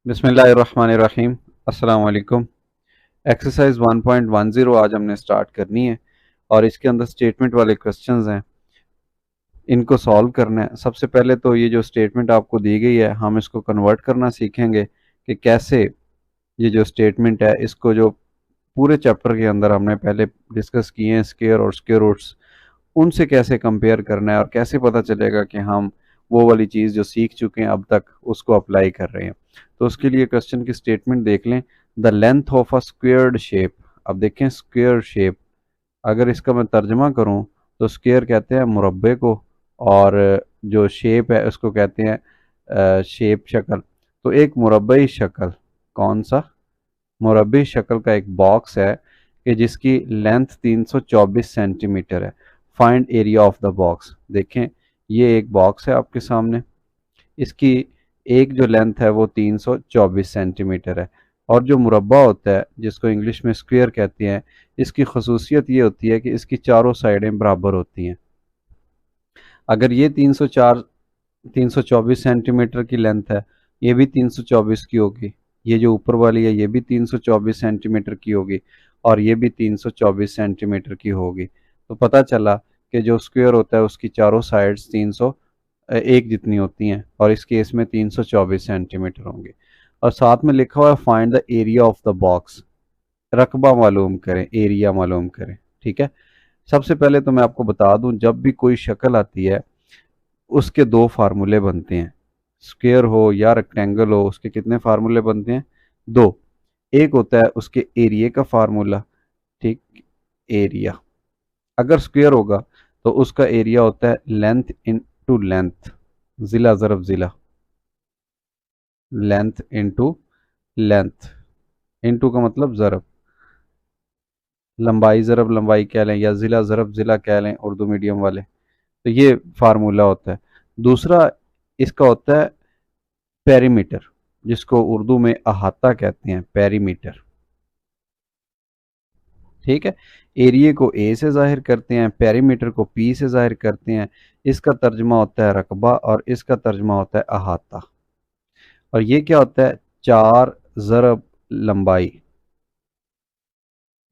बिस्मिल्लाहिर्रहमानिर्रहीम। अस्सलाम वालेकुम। एक्सरसाइज 1.10 आज हमने स्टार्ट करनी है और इसके अंदर स्टेटमेंट वाले क्वेश्चंस हैं, इनको सॉल्व करना है। सबसे पहले तो ये जो स्टेटमेंट आपको दी गई है हम इसको कन्वर्ट करना सीखेंगे कि कैसे ये जो स्टेटमेंट है इसको जो पूरे चैप्टर के अंदर हमने पहले डिस्कस किए हैं स्क्वायर और स्क्वायर रूट्स, उनसे कैसे कंपेयर करना है और कैसे पता चलेगा कि हम वो वाली चीज़ जो सीख चुके हैं अब तक उसको अप्लाई कर रहे हैं। तो उसके लिए क्वेश्चन की स्टेटमेंट देख लें। The length of a squared shape. अब देखें स्क्वेयर शेप, अगर इसका मैं तर्जमा करूं तो स्क्वेयर कहते हैं मुरब्बे को और जो शेप है उसको कहते हैं शेप शक्ल। तो एक मुरब्बई शक्ल, कौन सा मुरब्बी शक्ल का एक बॉक्स है कि जिसकी लेंथ 324 सेंटीमीटर है। Find area of the box. देखें ये एक बॉक्स है आपके सामने, इसकी एक जो लेंथ है वो 324 सेंटीमीटर है और जो मुरब्बा होता है जिसको इंग्लिश में स्क्वायर कहते हैं, इसकी खसूसियत ये होती है कि इसकी चारों साइडें बराबर होती हैं। अगर ये 324 सेंटीमीटर की लेंथ है, ये भी 324 की होगी, ये जो ऊपर वाली है ये भी 324 सेंटीमीटर की होगी और ये भी 324 सेंटीमीटर की होगी। तो पता चला कि जो स्क्वायर होता है उसकी चारों साइड्स 301 जितनी होती हैं और इस केस में 324 सेंटीमीटर होंगे। और साथ में लिखा हुआ है find the area of the box. रकबा मालूम करें, एरिया मालूम करें। ठीक है, सबसे पहले तो मैं आपको बता दूं, जब भी कोई शक्ल आती है उसके दो फार्मूले बनते हैं। स्क्वायर हो या रेक्टेंगल हो, उसके कितने फार्मूले बनते हैं? दो। एक होता है उसके एरिया का फार्मूला, ठीक, एरिया। अगर स्क्वायर होगा तो उसका एरिया होता है लेंथ इनटू लेंथ, जिला ज़रब जिला, लेंथ इनटू लेंथ। इनटू का मतलब ज़रब, लंबाई ज़रब लंबाई कह लें या जिला ज़रब जिला कह लें उर्दू मीडियम वाले। तो ये फार्मूला होता है। दूसरा इसका होता है पेरीमीटर, जिसको उर्दू में अहाता कहते हैं, पेरीमीटर। ठीक है, एरिया को ए से जाहिर करते हैं, पेरीमीटर को पी से जाहिर करते हैं। इसका तर्जमा होता है रकबा और इसका तर्जमा होता है अहाता। और ये क्या होता है? चार ज़रब लंबाई,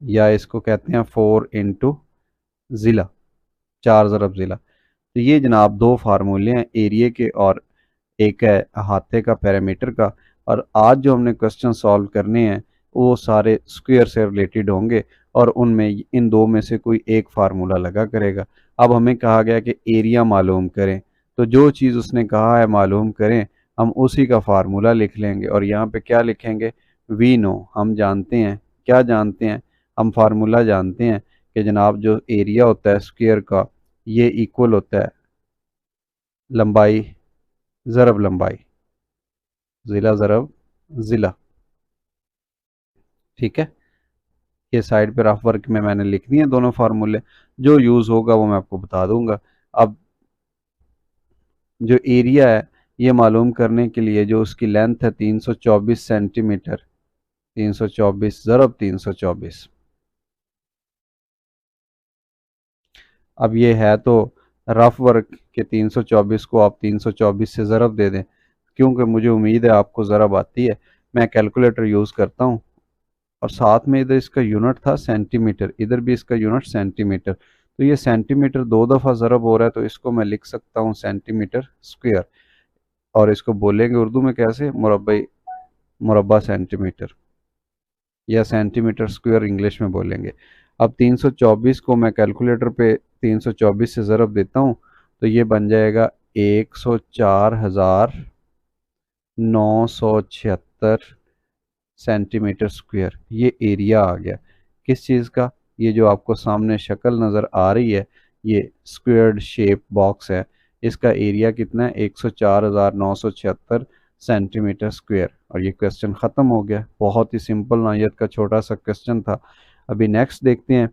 या इसको कहते हैं 4 इंटू ज़िला, चार ज़रब ज़िला। तो ये जनाब दो फार्मूले हैं एरिया के और एक है अहाते का, पैरामीटर का। और आज जो हमने क्वेश्चन सॉल्व करने हैं वो सारे स्क्वायर से रिलेटेड होंगे और उनमें इन दो में से कोई एक फार्मूला लगा करेगा। अब हमें कहा गया कि एरिया मालूम करें, तो जो चीज़ उसने कहा है मालूम करें, हम उसी का फार्मूला लिख लेंगे। और यहाँ पे क्या लिखेंगे? वी नो, हम जानते हैं। क्या जानते हैं? हम फार्मूला जानते हैं कि जनाब जो एरिया होता है स्क्वायर का, ये इक्वल होता है लंबाई ज़रब लंबाई, ज़िला ज़रब ज़िला। ठीक है, ये साइड पे रफ वर्क में मैंने लिख दिए दोनों फार्मूले, जो यूज़ होगा वो मैं आपको बता दूंगा। अब जो एरिया है ये मालूम करने के लिए जो उसकी लेंथ है 324 सेंटीमीटर, 324 ज़रब 324। अब ये है तो रफ वर्क के 324 को आप 324 से ज़रब दे दें। क्योंकि मुझे उम्मीद है आपको ज़रब आती है, मैं कैलकुलेटर यूज़ करता हूँ। और साथ में इधर इसका यूनिट था सेंटीमीटर, इधर भी इसका यूनिट सेंटीमीटर। तो ये सेंटीमीटर दो दफ़ा ज़रब हो रहा है, तो इसको मैं लिख सकता हूँ सेंटीमीटर स्क्वायर। और इसको बोलेंगे उर्दू में कैसे? मुरब्बई, मुरब्बा सेंटीमीटर, या सेंटीमीटर स्क्वायर इंग्लिश में बोलेंगे। अब 324 को मैं कैलकुलेटर पे 324 से ज़रब देता हूँ तो ये बन जाएगा 104,976 सेंटीमीटर स्क्वायर। ये एरिया आ गया किस चीज़ का? ये जो आपको सामने शक्ल नज़र आ रही है, ये स्क्वेयर्ड शेप बॉक्स है, इसका एरिया कितना है? 104,976 सेंटीमीटर स्क्वायर। और ये क्वेश्चन ख़त्म हो गया। बहुत ही सिंपल नौइयत का छोटा सा क्वेश्चन था। अभी नेक्स्ट देखते हैं।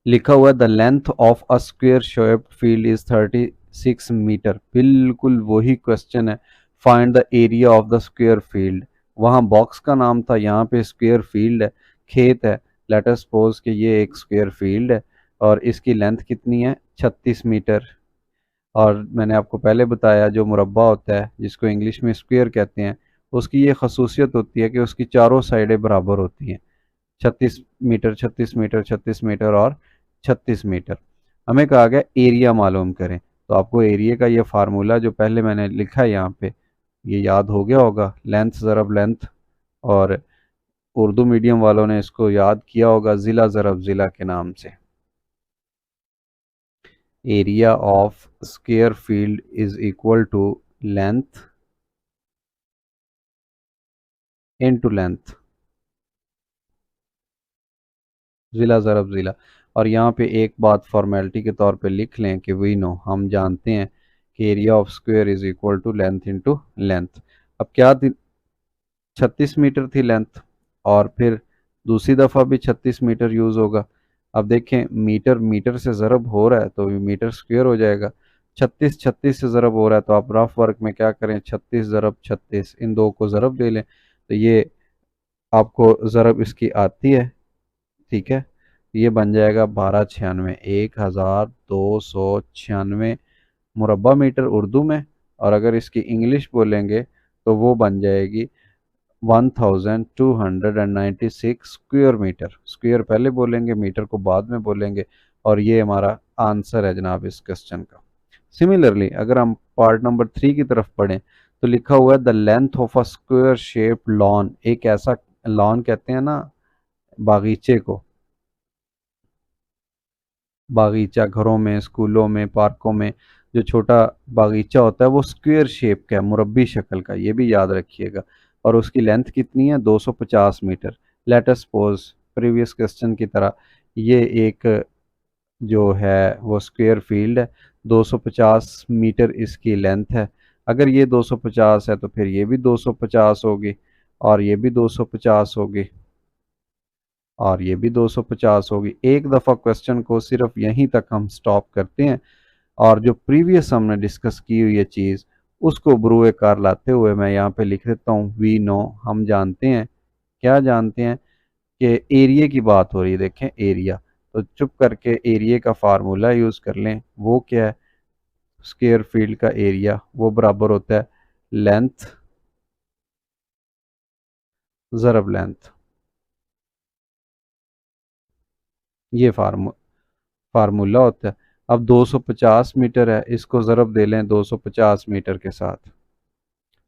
लिखा हुआ the length of a square shaped field is 36 metre. बिल्कुल वही क्वेश्चन है, find the area of the square field. वहाँ बॉक्स का नाम था, यहाँ पे स्क्वेयर फील्ड है, खेत है। लेट अस सपोज कि ये एक स्क्वेयर फील्ड है और इसकी लेंथ कितनी है? 36 मीटर। और मैंने आपको पहले बताया जो मुरब्बा होता है जिसको इंग्लिश में स्क्वेयर कहते हैं, उसकी ये खसूसियत होती है कि उसकी चारों साइडें बराबर होती हैं, 36 मीटर 36 मीटर 36 मीटर और 36 मीटर। हमें कहा गया एरिया मालूम करें, तो आपको एरिया का ये फार्मूला जो पहले मैंने लिखा है यहाँ पे, ये याद हो गया होगा, लेंथ ज़रब लेंथ। और उर्दू मीडियम वालों ने इसको याद किया होगा ज़िला ज़रब ज़िला के नाम से। Area of square field is equal to length into length, ज़िला ज़रब ज़िला। और यहाँ पे एक बात फॉर्मेलिटी के तौर पे लिख लें कि वी नो, हम जानते हैं कि area of square is equal to length into length. अब क्या थी, 36 मीटर थी लेंथ, और फिर दूसरी दफ़ा भी 36 मीटर यूज़ होगा। अब देखें मीटर मीटर से ज़रब हो रहा है तो मीटर स्क्वायर हो जाएगा, 36 36 से ज़रब हो रहा है तो आप रफ वर्क में क्या करें, 36 ज़रब 36, इन दो को ज़रब दे लें तो ये आपको ज़रब इसकी आती है, ठीक है। ये बन जाएगा 1296, 1296 मुरब्बा मीटर उर्दू में। और अगर इसकी इंग्लिश बोलेंगे तो वो बन जाएगी 1296 स्क्वायर मीटर। स्क्वायर पहले बोलेंगे, मीटर को बाद में बोलेंगे। और ये हमारा आंसर है जनाब इस क्वेश्चन का। सिमिलरली अगर हम पार्ट नंबर 3 की तरफ पढ़ें तो लिखा हुआ है the length of a square shape lawn. एक ऐसा लॉन कहते हैं ना बागीचे को, बागीचा घरों में, स्कूलों में, पार्कों में जो छोटा बागीचा होता है वो स्क्वायर शेप का है, मुरब्बी शक्ल का, ये भी याद रखिएगा। और उसकी लेंथ कितनी है, 250 metre. Let us suppose previous question की तरह ये एक जो है वो स्क्वायर फील्ड है, 250 मीटर इसकी लेंथ है। अगर ये 250 है तो फिर ये भी 250 होगी, और ये भी 250 होगी, और ये भी 250 होगी। एक दफ़ा क्वेश्चन को सिर्फ यहीं तक हम स्टॉप करते हैं, और जो प्रीवियस हमने डिस्कस की हुई है चीज़ उसको बरूए कार लाते हुए मैं यहाँ पे लिख देता हूँ वी नो, हम जानते हैं। क्या जानते हैं कि एरिया की बात हो रही है, देखें एरिया, तो चुप करके एरिया का फार्मूला यूज़ कर लें। वो क्या है, स्क्वायर फील्ड का एरिया वो बराबर होता है लेंथ ज़रब लेंथ। ये फार्मूला होता है। अब 250 मीटर है, इसको ज़रब दे लें 250 मीटर के साथ,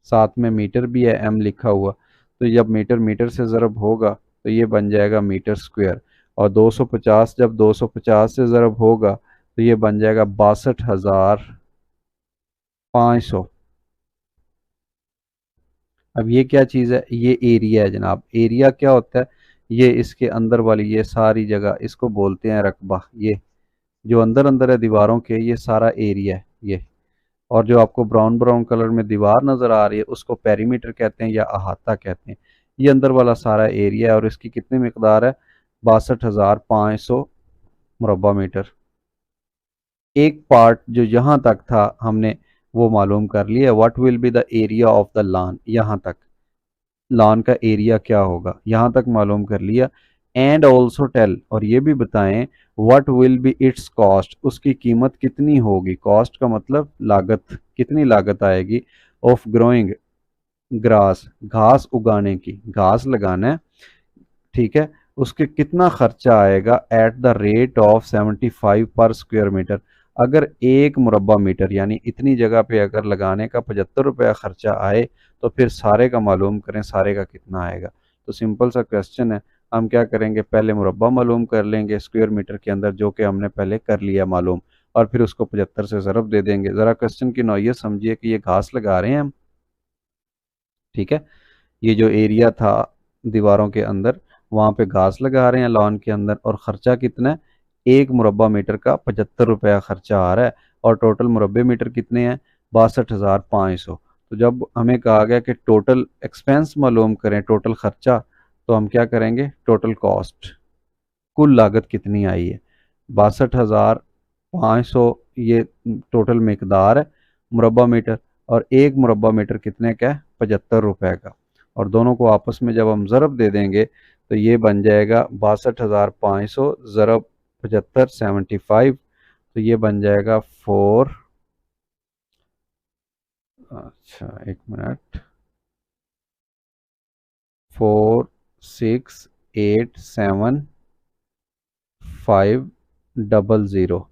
साथ में मीटर भी है एम लिखा हुआ, तो जब मीटर मीटर से ज़रब होगा तो ये बन जाएगा मीटर स्क्वायर। और 250 जब 250 से ज़रब होगा तो ये बन जाएगा 62,500। अब ये क्या चीज़ है, ये एरिया है जनाब। एरिया क्या होता है, ये इसके अंदर वाली ये सारी जगह इसको बोलते हैं रकबा। ये जो अंदर अंदर है दीवारों के ये सारा एरिया है ये। और जो आपको ब्राउन ब्राउन कलर में दीवार नज़र आ रही है उसको पेरीमीटर कहते हैं या अहाता कहते हैं। ये अंदर वाला सारा एरिया है और इसकी कितनी मकदार है, 62,500 मुरब्बा मीटर। एक पार्ट जो यहाँ तक था हमने वो मालूम कर लिया, what will be the area of the lawn, यहाँ तक लॉन का एरिया क्या होगा यहाँ तक मालूम कर लिया। एंड ऑल्सो टेल, और ये भी बताएं what will be it's cost, उसकी कीमत कितनी होगी। कॉस्ट का मतलब लागत, कितनी लागत आएगी। ऑफ ग्रोइंग ग्रास, घास उगाने की, घास लगाना है, ठीक है। उसके कितना खर्चा आएगा एट द रेट ऑफ 75 पर स्क्वायर मीटर। अगर एक मुरब्बा मीटर यानी इतनी जगह पे अगर लगाने का 75 रुपया खर्चा आए तो फिर सारे का मालूम करें, सारे का कितना आएगा। तो सिंपल सा क्वेश्चन है, हम क्या करेंगे, पहले मुरब्बा मालूम कर लेंगे स्क्वायर मीटर के अंदर जो कि हमने पहले कर लिया मालूम, और फिर उसको 75 से ज़रब दे देंगे। ज़रा क्वेश्चन की नौइयत समझिए कि ये घास लगा रहे हैं हम, ठीक है। ये जो एरिया था दीवारों के अंदर वहाँ पे घास लगा रहे हैं लॉन के अंदर, और ख़र्चा कितना है, एक मुरब्बा मीटर का 75 रुपया खर्चा आ रहा है। और टोटल मुरब्बे मीटर कितने हैं, 62,500। तो जब हमें कहा गया कि टोटल एक्सपेंस मालूम करें, टोटल खर्चा, तो हम क्या करेंगे, टोटल कॉस्ट, कुल लागत कितनी आई है, 62,500 ये टोटल मकदार है मुरब्बा मीटर। और एक मुरब्बा मीटर कितने का है, 75 रुपये का। और दोनों को आपस में जब हम ज़रब दे देंगे तो ये बन जाएगा 62,500 ज़रब 75 75, तो ये बन जाएगा 4, अच्छा एक मिनट, 4,6,8,7,500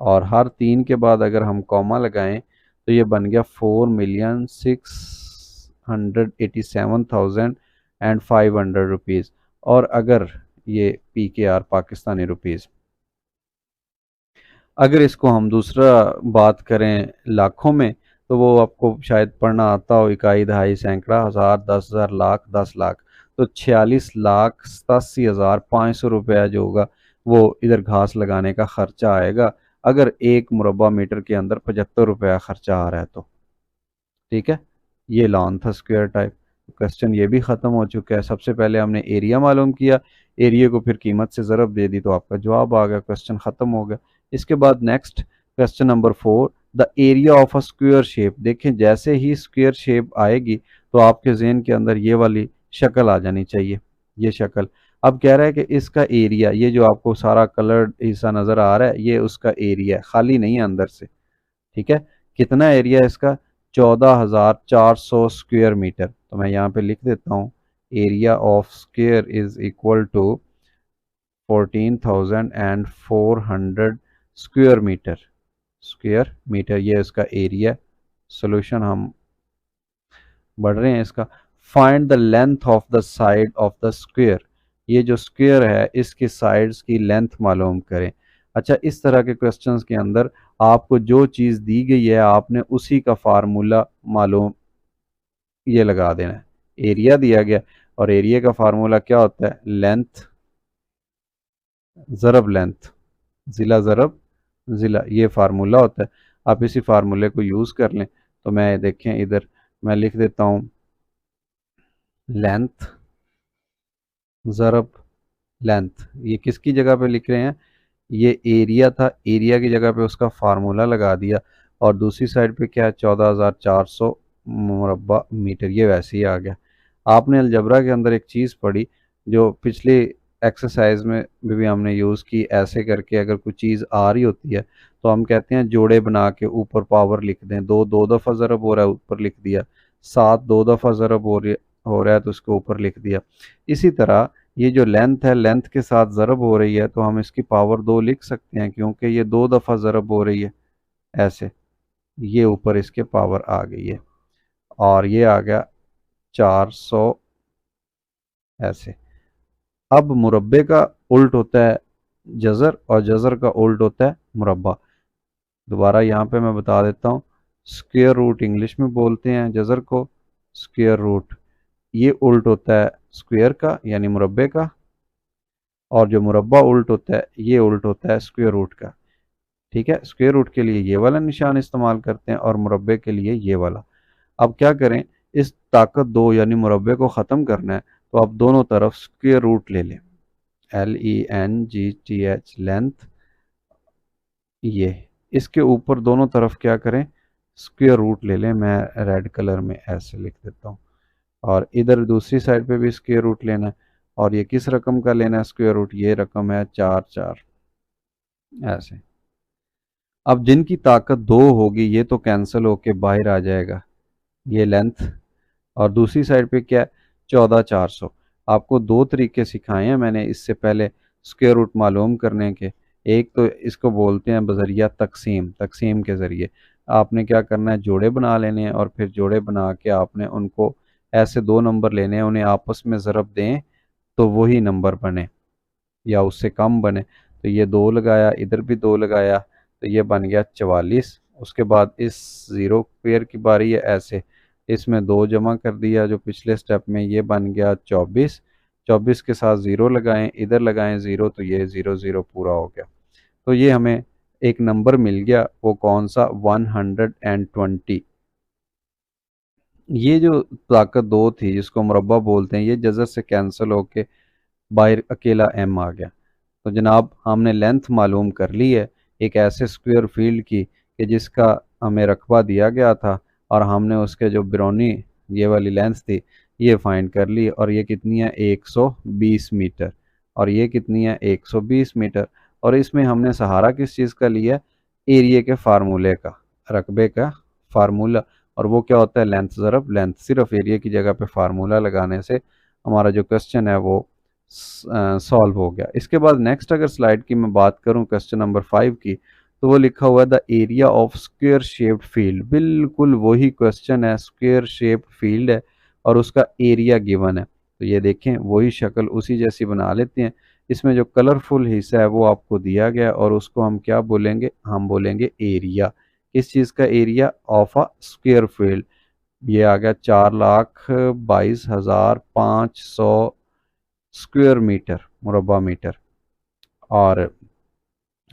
और हर 3 के बाद अगर हम कॉमा लगाएं तो ये बन गया 4,687,500 रुपीज़। और अगर ये PKR पाकिस्तानी रुपीज़, अगर इसको हम दूसरा बात करें लाखों में तो वो आपको शायद पढ़ना आता हो, इकाई, दहाई, सैकड़ा, हज़ार, 10,000, लाख, 10 लाख। तो 46,87,500 रुपया जो होगा वो इधर घास लगाने का खर्चा आएगा, अगर 1 मुरबा मीटर के अंदर 75 रुपया खर्चा आ रहा है तो। ठीक है, ये लॉन था स्क्वायर टाइप। क्वेश्चन ये भी ख़त्म हो चुका है। सबसे पहले हमने एरिया मालूम किया, एरिया को फिर कीमत से ज़रब दे दी तो आपका जवाब आ गया, क्वेश्चन ख़त्म हो गया। इसके बाद next question number 4, the area of a square shape. देखें जैसे ही स्क्वायर शेप आएगी तो आपके जहन के अंदर ये वाली शक्ल आ जानी चाहिए, ये शक्ल। अब कह रहा है कि इसका एरिया, ये जो आपको सारा कलर्ड हिस्सा नज़र आ रहा है ये उसका एरिया है, खाली नहीं है अंदर से। ठीक है, कितना एरिया है इसका? 14,400 स्क्वायर मीटर। तो मैं यहाँ पे लिख देता हूँ, area of square is equal to 14,400 square metre. Square metre ये इसका एरिया। सोल्यूशन हम बढ़ रहे हैं इसका। Find the length of the side of the square. ये जो स्क्वायर है इसकी साइड्स की लेंथ मालूम करें। अच्छा, इस तरह के क्वेश्चंस के अंदर आपको जो चीज़ दी गई है आपने उसी का फार्मूला मालूम ये लगा देना है। एरिया दिया गया और एरिया का फार्मूला क्या होता है? लेंथ ज़रब लेंथ, ज़िला ज़रब ज़िला, ये फार्मूला होता है। आप इसी फार्मूले को यूज़ कर लें। तो मैं देखें इधर मैं लिख देता हूँ लेंथ ज़रब लेंथ। ये किसकी जगह पे लिख रहे हैं? ये एरिया था, एरिया की जगह पे उसका फार्मूला लगा दिया। और दूसरी साइड पे क्या है? 14,400 मुरब्बा मीटर, ये वैसे ही आ गया। आपने अलजबरा के अंदर एक चीज़ पढ़ी जो पिछली एक्सरसाइज में भी हमने यूज़ की। ऐसे करके अगर कोई चीज़ आ रही होती है तो हम कहते हैं जोड़े बना के ऊपर पावर लिख दें। दो दफ़ा ज़रब हो रहा है ऊपर लिख दिया, 7 दो दफ़ा ज़रब हो रहा है तो उसको ऊपर लिख दिया। इसी तरह ये जो लेंथ है, लेंथ के साथ ज़रब हो रही है तो हम इसकी पावर 2 लिख सकते हैं, क्योंकि ये 2 दफ़ा ज़रब हो रही है। ऐसे ये ऊपर इसके पावर आ गई है और ये आ गया 400 ऐसे। अब मुरब्बे का उल्ट होता है जज़र और जज़र का उल्ट होता है मुरब्बा। दोबारा यहाँ पे मैं बता देता हूँ, स्क्वायर रूट इंग्लिश में बोलते हैं जज़र को, स्क्वायर रूट ये उल्ट होता है स्क्वायर का यानी मुरब्बे का, और जो मुरब्बा उल्ट होता है ये उल्ट होता है स्क्वायर रूट का। ठीक है, स्क्वायर रूट के लिए ये वाला निशान इस्तेमाल करते हैं और मुरब्बे के लिए ये वाला। अब क्या करें, इस ताकत 2 यानी मुरब्बे को ख़त्म करना है तो आप दोनों तरफ स्क्वायर रूट ले लें, LENGTH लेंथ। ये इसके ऊपर दोनों तरफ क्या करें? स्क्वायर रूट ले लें। मैं रेड कलर में ऐसे लिख देता हूँ। और इधर दूसरी साइड पे भी स्क्वायर रूट लेना है। और ये किस रकम का लेना है स्क्वायर रूट? ये रकम है 4 4 ऐसे। अब जिनकी ताकत 2 होगी ये तो कैंसिल होके बाहर आ जाएगा, ये लेंथ। और दूसरी साइड पे क्या है? 14,400। आपको 2 तरीके सिखाए हैं मैंने इससे पहले स्क्वायर रूट मालूम करने के। एक तो इसको बोलते हैं बजरिया तकसीम, तकसीम के ज़रिए आपने क्या करना है, जोड़े बना लेने हैं और फिर जोड़े बना के आपने उनको ऐसे 2 नंबर लेने हैं, उन्हें आपस में ज़रब दें तो वही नंबर बने या उससे कम बने। तो ये 2 लगाया, इधर भी 2 लगाया तो ये बन गया 44। उसके बाद इस ज़ीरो पेयर की बारी है, ऐसे इसमें 2 जमा कर दिया जो पिछले स्टेप में, ये बन गया 24। 24 के साथ 0 लगाएं, इधर लगाएं 0 तो ये 0 0 पूरा हो गया। तो ये हमें एक नंबर मिल गया, वो कौन सा? 120। ये जो ताकत 2 थी जिसको मुरब्बा बोलते हैं, ये जज़र से कैंसिल होके बाहर अकेला m आ गया। तो जनाब हमने लेंथ मालूम कर ली है एक ऐसे स्क्वायर फील्ड की कि जिसका हमें रकबा दिया गया था, और हमने उसके जो बिरोनी ये वाली लेंथ थी ये फाइंड कर ली। और ये कितनी है? 120 मीटर। और ये कितनी है? 120 मीटर। और इसमें हमने सहारा किस चीज़ का लिया? एरिया के फार्मूले का, रकबे का फार्मूला। और वो क्या होता है? लेंथ ज़रब लेंथ। सिर्फ एरिया की जगह पे फार्मूला लगाने से हमारा जो क्वेश्चन है वो सॉल्व हो गया। इसके बाद नेक्स्ट अगर स्लाइड की मैं बात करूं क्वेश्चन नंबर 5 की, तो वो लिखा हुआ है the area of square shaped field. बिल्कुल वही क्वेश्चन है, स्क्वेयर शेप्ड फील्ड है और उसका एरिया गिवन है। तो ये देखें वही शक्ल उसी जैसी बना लेते हैं। इसमें जो कलरफुल हिस्सा है वो आपको दिया गया और उसको हम क्या बोलेंगे, हम बोलेंगे एरिया। किस चीज़ का area, of a square field. ये आ गया 4,22,500 स्क्वेयर मीटर, मुरब्बा मीटर। और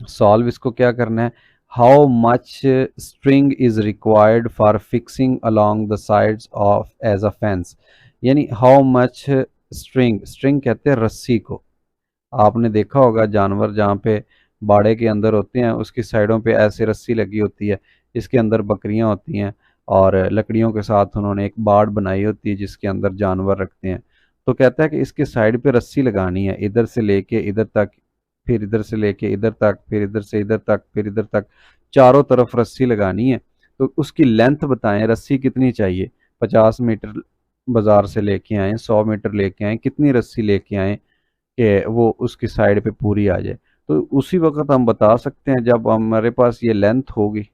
सॉल्व इसको क्या करना है, how much string is required for fixing along the sides of as a fence. यानी हाउ मच स्ट्रिंग, स्ट्रिंग कहते हैं रस्सी को। आपने देखा होगा जानवर जहाँ पे बाड़े के अंदर होते हैं उसकी साइडों पे ऐसे रस्सी लगी होती है, इसके अंदर बकरियां होती हैं और लकड़ियों के साथ उन्होंने एक बाड़ बनाई होती है जिसके अंदर जानवर रखते हैं। तो कहता है कि इसके साइड पे रस्सी लगानी है, इधर से लेके इधर तक, फिर इधर से लेके इधर तक, फिर इधर से इधर तक, फिर इधर तक, चारों तरफ रस्सी लगानी है। तो उसकी लेंथ बताएं, रस्सी कितनी चाहिए, 50 मीटर बाजार से लेके आए, 100 मीटर लेके आए, कितनी रस्सी लेके आए कि वो उसकी साइड पे पूरी आ जाए। तो उसी वक्त हम बता सकते हैं जब हमारे पास ये लेंथ होगी,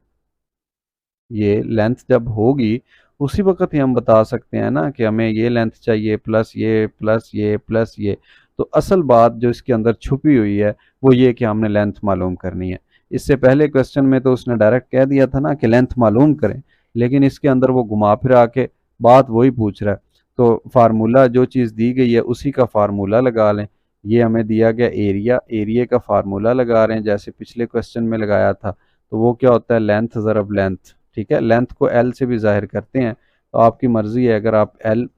ये लेंथ जब होगी उसी वक्त ही हम बता सकते हैं ना कि हमें ये लेंथ चाहिए प्लस ये प्लस ये प्लस ये। तो असल बात जो इसके अंदर छुपी हुई है वो ये कि हमने लेंथ मालूम करनी है। इससे पहले क्वेश्चन में तो उसने डायरेक्ट कह दिया था ना कि लेंथ मालूम करें, लेकिन इसके अंदर वो घुमा फिरा के बात वही पूछ रहा है। तो फार्मूला जो चीज़ दी गई है उसी का फार्मूला लगा लें। ये हमें दिया गया एरिया, एरिया का फार्मूला लगा रहे हैं जैसे पिछले क्वेश्चन में लगाया था। तो वो क्या होता है, लेंथ ज़रब लेंथ। ठीक है, लेंथ को एल से भी जाहिर करते हैं। तो आपकी मर्ज़ी है, अगर आप एल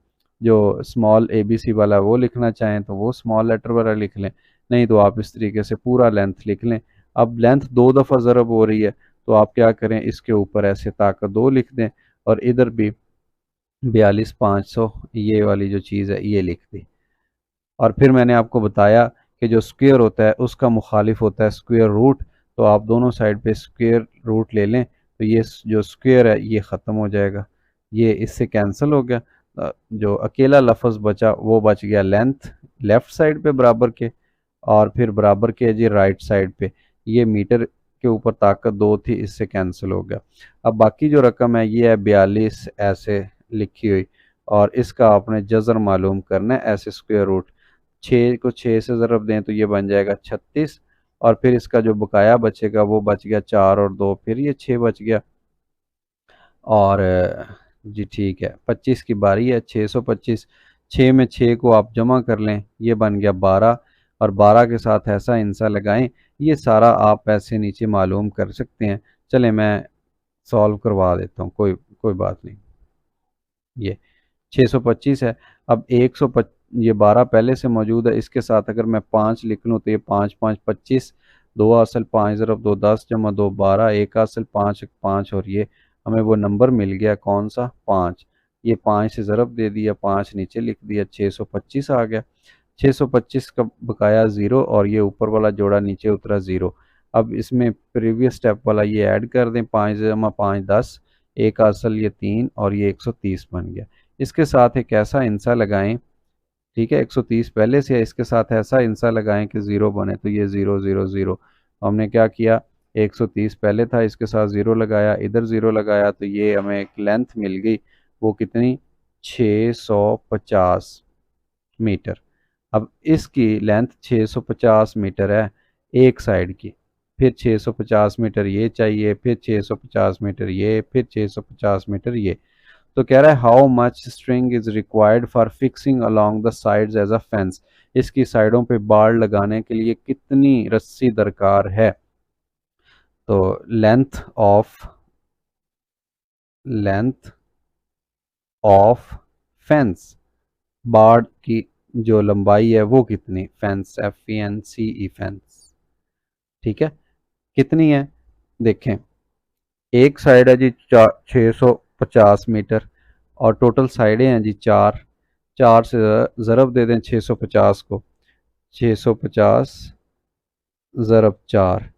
जो स्मॉल ए बी सी वाला वो लिखना चाहें तो वो स्मॉल लेटर वाला लिख लें, नहीं तो आप इस तरीके से पूरा लेंथ लिख लें। अब लेंथ 2 दफ़ा ज़रब हो रही है तो आप क्या करें, इसके ऊपर ऐसे ताकत 2 लिख दें और इधर भी 42,500 ये वाली जो चीज़ है ये लिख दी। और फिर मैंने आपको बताया कि जो स्क्वायर होता है उसका मुखालिफ होता है स्क्वायर रूट। तो आप दोनों साइड पे स्क्वायर रूट ले लें तो ये जो स्क्वायर है ये ख़त्म हो जाएगा, ये इससे कैंसिल हो गया। जो अकेला लफ्ज़ बचा वो बच गया लेंथ लेफ़्ट साइड पे बराबर के, और फिर बराबर के जी राइट साइड पे। ये मीटर के ऊपर ताकत 2 थी, इससे कैंसिल हो गया। अब बाकी जो रकम है ये है 42 ऐसे लिखी हुई, और इसका आपने जज़र मालूम करना है ऐसे स्क्वायर रूट। 6 को 6 से ज़रब दें तो ये बन जाएगा 36, और फिर इसका जो बकाया बचेगा वो बच गया 4 और 2, फिर ये 6 बच गया। और जी ठीक है, 25 की बारी है, 625। 6 में 6 को आप जमा कर लें, ये बन गया 12, और 12 के साथ ऐसा इंसा लगाएं। ये सारा आप ऐसे नीचे मालूम कर सकते हैं। चलें मैं सॉल्व करवा देता हूँ, कोई कोई बात नहीं। ये 625 है। अब 125, ये 12 पहले से मौजूद है, इसके साथ अगर मैं 5 लिख लूँ तो ये 5 5 25, 2 असल 5 ज़रब 2 10 जमा 2 12, 1 असल 5 5, और ये हमें वो नंबर मिल गया कौन सा, 5। ये 5 से ज़रब दे दिया, 5 नीचे लिख दिया, 625 आ गया। 625 का बकाया 0 और ये ऊपर वाला जोड़ा नीचे उतरा 0। अब इसमें प्रीवियस स्टेप वाला ये ऐड कर दें, 5 जमा 5 10, 1 असल ये 3 और ये 130 बन गया। इसके साथ एक ऐसा इंसा लगाएं, ठीक है, 130 पहले से है, इसके साथ ऐसा इंसा लगाएं कि 0 बने, तो ये 0 0 0। हमने क्या किया, 130 पहले था, इसके साथ 0 लगाया, इधर 0 लगाया, तो ये हमें एक लेंथ मिल गई। वो कितनी, 650 मीटर। अब इसकी लेंथ 650 मीटर है एक साइड की, फिर 650 मीटर ये चाहिए, फिर 650 मीटर ये, फिर 650 मीटर ये। तो कह रहा है how much string is required for fixing along the sides as a fence. इसकी साइडों पे बाड़ लगाने के लिए कितनी रस्सी दरकार है। तो लेंथ ऑफ फेंस, बाड़ की जो लंबाई है वो कितनी, फेंस FENCE फेंस, ठीक है, कितनी है। देखें एक साइड है जी 650 मीटर, और टोटल साइडें हैं जी 4। 4 से ज़रब दे दें 650 को, 650 ज़रब 4,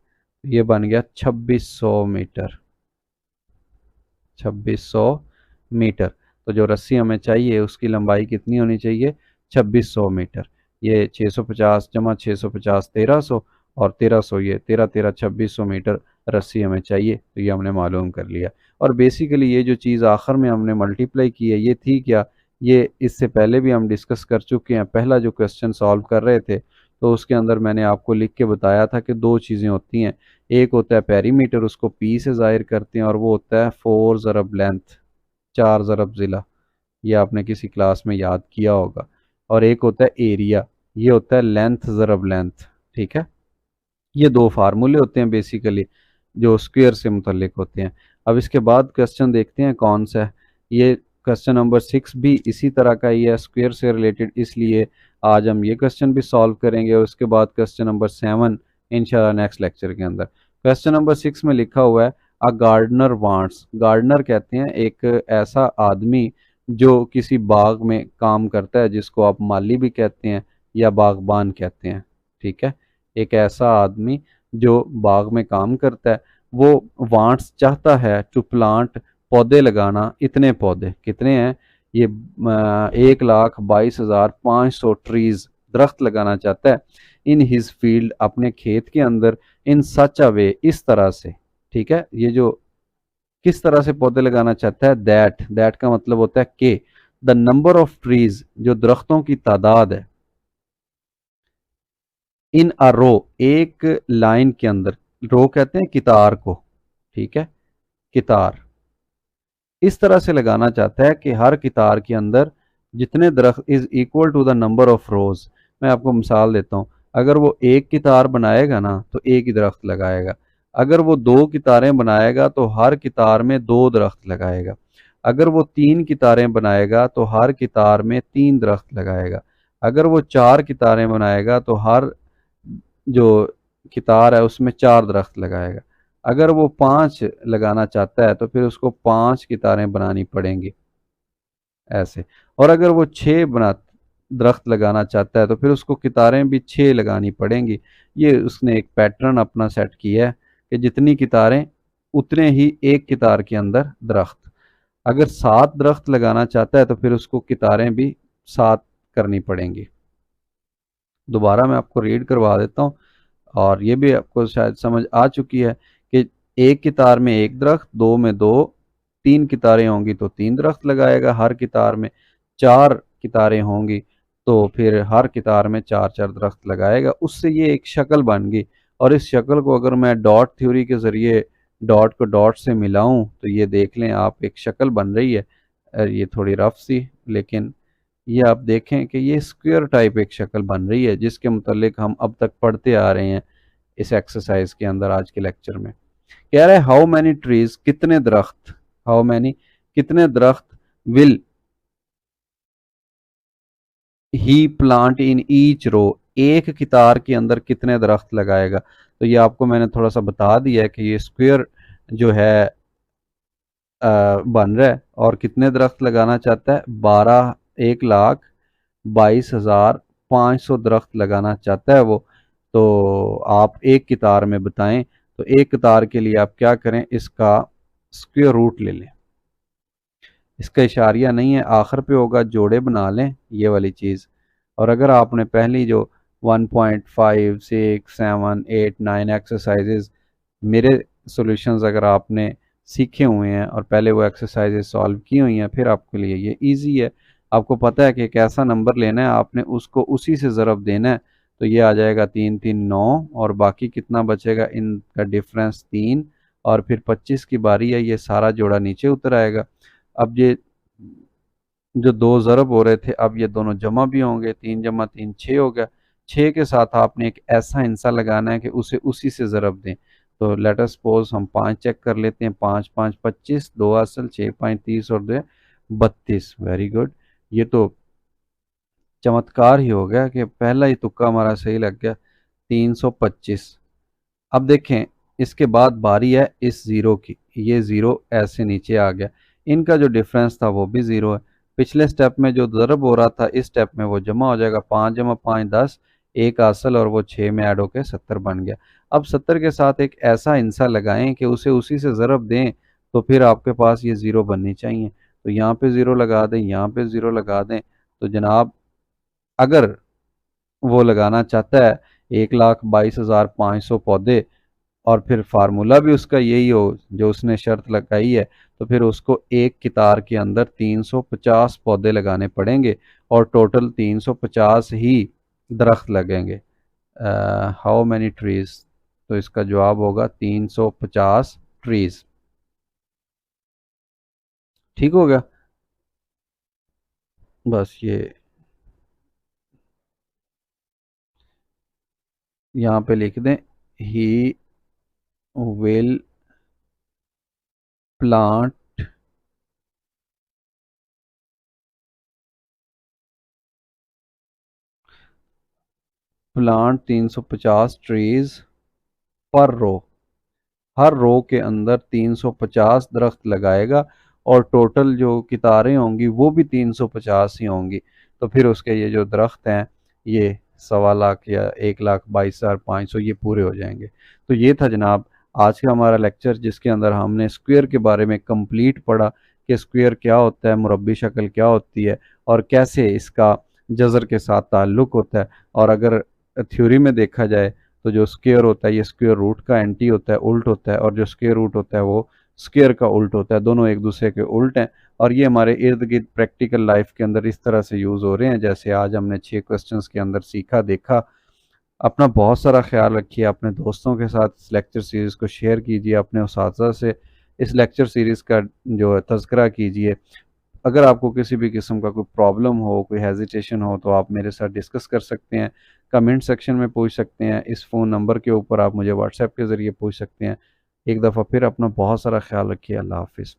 ये बन गया 2600 मीटर, 2600 मीटर। तो जो रस्सी हमें चाहिए उसकी लंबाई कितनी होनी चाहिए, 2600 मीटर। ये 650 जमा 650 1300 और 1300 ये 13 13 2600 मीटर रस्सी हमें चाहिए। तो ये हमने मालूम कर लिया। और बेसिकली ये जो चीज़ आखिर में हमने मल्टीप्लाई की है ये थी क्या, ये इससे पहले भी हम डिस्कस कर चुके हैं। पहला जो क्वेश्चन सॉल्व कर रहे थे तो उसके अंदर मैंने आपको लिख के बताया था कि दो चीज़ें होती हैं, एक होता है पेरीमीटर, उसको पी से ज़ाहिर करते हैं, और वो होता है 4 ज़रब लेंथ, 4 ज़रब ज़िला, ये आपने किसी क्लास में याद किया होगा। और एक होता है एरिया, ये होता है लेंथ ज़रब लेंथ। ठीक है, ये दो फार्मूले होते हैं बेसिकली जो स्क्वायर से मुतल्लिक होते हैं। अब इसके बाद क्वेश्चन देखते हैं कौन सा है। ये क्वेश्चन नंबर 6 भी इसी तरह का ही है, स्क्वायर से रिलेटेड, इसलिए आज हम ये क्वेश्चन भी सॉल्व करेंगे। और उसके बाद क्वेश्चन नंबर 7 इंशाल्लाह नेक्स्ट लेक्चर के अंदर। क्वेश्चन नंबर 6 में लिखा हुआ है अ गार्डनर वांट्स, गार्डनर कहते हैं एक ऐसा आदमी जो किसी बाग में काम करता है, जिसको आप माली भी कहते हैं या बागबान कहते हैं। ठीक है, एक ऐसा आदमी जो बाग में काम करता है, वो वांट्स चाहता है टू प्लांट, पौधे लगाना, इतने पौधे कितने हैं, ये 1,22,500 ट्रीज, दरख्त लगाना चाहता है इन हिज फील्ड, अपने खेत के अंदर, इन सच अ वे, इस तरह से। ठीक है, ये जो किस तरह से पौधे लगाना चाहता है, दैट का मतलब होता है कि द नंबर ऑफ ट्रीज, जो दरख्तों की तादाद है, इन अ रो, एक लाइन के अंदर, रो कहते हैं कितार को। ठीक है, कितार इस तरह से लगाना चाहता है कि हर कितार के अंदर जितने दरख्त is equal to the number of rows. मैं आपको मिसाल देता हूँ, अगर वो एक कितार बनाएगा ना तो एक ही दरख्त लगाएगा, अगर वो दो कितारें बनाएगा तो हर कितार में दो दरख्त लगाएगा, अगर वो तीन कितारें बनाएगा तो हर कितार में तीन दरख्त लगाएगा, अगर वो चार कितारें बनाएगा तो हर जो कितार है उसमें चार दरख्त लगाएगा, अगर वो पांच लगाना चाहता है तो फिर उसको पांच कितारें बनानी पड़ेंगी ऐसे, और अगर वो छः बना दरख्त लगाना चाहता है तो फिर उसको कितारें भी छः लगानी पड़ेंगी। ये उसने एक पैटर्न अपना सेट किया है कि जितनी कितारें उतने ही एक कितार के अंदर दरख्त। अगर सात दरख्त लगाना चाहता है तो फिर उसको कितारें भी सात करनी पड़ेंगी। दोबारा मैं आपको रीड करवा देता हूँ, और ये भी आपको शायद समझ आ चुकी है कि एक कितार में एक दरख्त, दो में दो, तीन कितारें होंगी तो तीन दरख्त लगाएगा हर कितार में, चार कितारें होंगी तो फिर हर कितार में चार चार दरख्त लगाएगा। उससे ये एक शक्ल बन गई, और इस शक्ल को अगर मैं डॉट थ्योरी के ज़रिए डॉट को डॉट से मिलाऊं तो ये देख लें आप, एक शक्ल बन रही है। ये थोड़ी रफ सी, लेकिन ये आप देखें कि ये स्क्वायर टाइप एक शक्ल बन रही है, जिसके मुतालिक हम अब तक पढ़ते आ रहे हैं इस एक्सरसाइज के अंदर। आज के लेक्चर में कह रहा है हाउ मैनी ट्रीज, कितने दरख्त, हाउ मैनी कितने दरख्त, will he plant in each row, एक कितार के अंदर कितने दरख्त लगाएगा। तो ये आपको मैंने थोड़ा सा बता दिया है कि ये स्क्वायर जो है बन रहा है, और कितने दरख्त लगाना चाहता है, 1,22,500 दरख्त लगाना चाहता है वो। तो आप एक कितार में बताएं, तो एक कितार के लिए आप क्या करें, इसका स्क्वायर रूट ले लें। इसका इशारिया नहीं है, आखिर पे होगा, जोड़े बना लें ये वाली चीज़। और अगर आपने पहली जो 1.5 6 7 8 9 एक्सरसाइजेज मेरे सॉल्यूशंस अगर आपने सीखे हुए हैं और पहले वो एक्सरसाइजेज सॉल्व की हुई हैं, फिर आपके लिए ये इजी है। आपको पता है कि एक ऐसा नंबर लेना है, आपने उसको उसी से ज़रब देना है। तो ये आ जाएगा 3 3 9, और बाकी कितना बचेगा, इनका डिफरेंस 3, और फिर 25 की बारी है, ये सारा जोड़ा नीचे उतर आएगा। अब ये जो दो ज़रब हो रहे थे, अब ये दोनों जमा भी होंगे, 3 जमा 3 6 हो गया। 6 के साथ आपने एक ऐसा हिस्सा लगाना है कि उसे उसी से ज़रब दें। तो लेट अस सपोज हम 5 चेक कर लेते हैं, 5 5 25, 2 असल, 6 5 30 और 2 32। वेरी गुड, ये तो चमत्कार ही हो गया कि पहला ही तुक्का हमारा सही लग गया, 325। अब देखें, इसके बाद बारी है इस ज़ीरो की, ये ज़ीरो ऐसे नीचे आ गया, इनका जो डिफरेंस था वो भी ज़ीरो है। पिछले स्टेप में जो ज़रब हो रहा था, इस स्टेप में वो जमा हो जाएगा, 5 जमा 5 10, एक असल और वो 6 में ऐड होकर 70 बन गया। अब 70 के साथ एक ऐसा हिस्सा लगाएं कि उसे उसी से ज़रब दें, तो फिर आपके पास ये ज़ीरो बननी चाहिए। तो यहाँ पे ज़ीरो लगा दें, यहाँ पे ज़ीरो लगा दें, तो जनाब अगर वो लगाना चाहता है 1,22,500 पौधे और फिर फार्मूला भी उसका यही हो जो उसने शर्त लगाई है, तो फिर उसको एक कितार के अंदर 350 पौधे लगाने पड़ेंगे और टोटल 350 ही दरख्त लगेंगे। How many trees? तो इसका जवाब होगा 350 ट्रीज। ठीक हो गया? बस ये यहाँ पे लिख दें, he will plant plant 350 trees पर रो। हर रो के अंदर 350 दरख्त लगाएगा और टोटल जो कितारें होंगी वो भी 350 ही होंगी। तो फिर उसके ये जो दरख्त हैं ये 1.25 लाख या 1,22,500 ये पूरे हो जाएंगे। तो ये था जनाब आज का हमारा लेक्चर, जिसके अंदर हमने स्क्वायर के बारे में कंप्लीट पढ़ा कि स्क्वायर क्या होता है, मुरब्बी शक्ल क्या होती है और कैसे इसका जज़र के साथ ताल्लुक़ होता है। और अगर थ्योरी में देखा जाए तो जो स्क्वायर होता है ये स्क्वायर रूट का एंटी होता है, उल्ट होता है, और जो स्क्वायर रूट होता है वो स्क्वायर का उल्ट होता है। दोनों एक दूसरे के उल्ट हैं और ये हमारे इर्द गिर्द प्रैक्टिकल लाइफ के अंदर इस तरह से यूज़ हो रहे हैं जैसे आज हमने 6 क्वेश्चंस के अंदर सीखा देखा। अपना बहुत सारा ख्याल रखिए, अपने दोस्तों के साथ इस लेक्चर सीरीज़ को शेयर कीजिए, अपने उस्ताज़ा से इस लेक्चर सीरीज़ का जो है तज़किरा कीजिए। अगर आपको किसी भी किस्म का कोई प्रॉब्लम हो, कोई हेजिटेशन हो, तो आप मेरे साथ डिस्कस कर सकते हैं, कमेंट सेक्शन में पूछ सकते हैं, इस फ़ोन नंबर के ऊपर आप मुझे व्हाट्सएप के ज़रिए पूछ सकते हैं। एक दफ़ा फिर अपना बहुत सारा ख्याल रखिए। अल्लाह हाफ़िज़।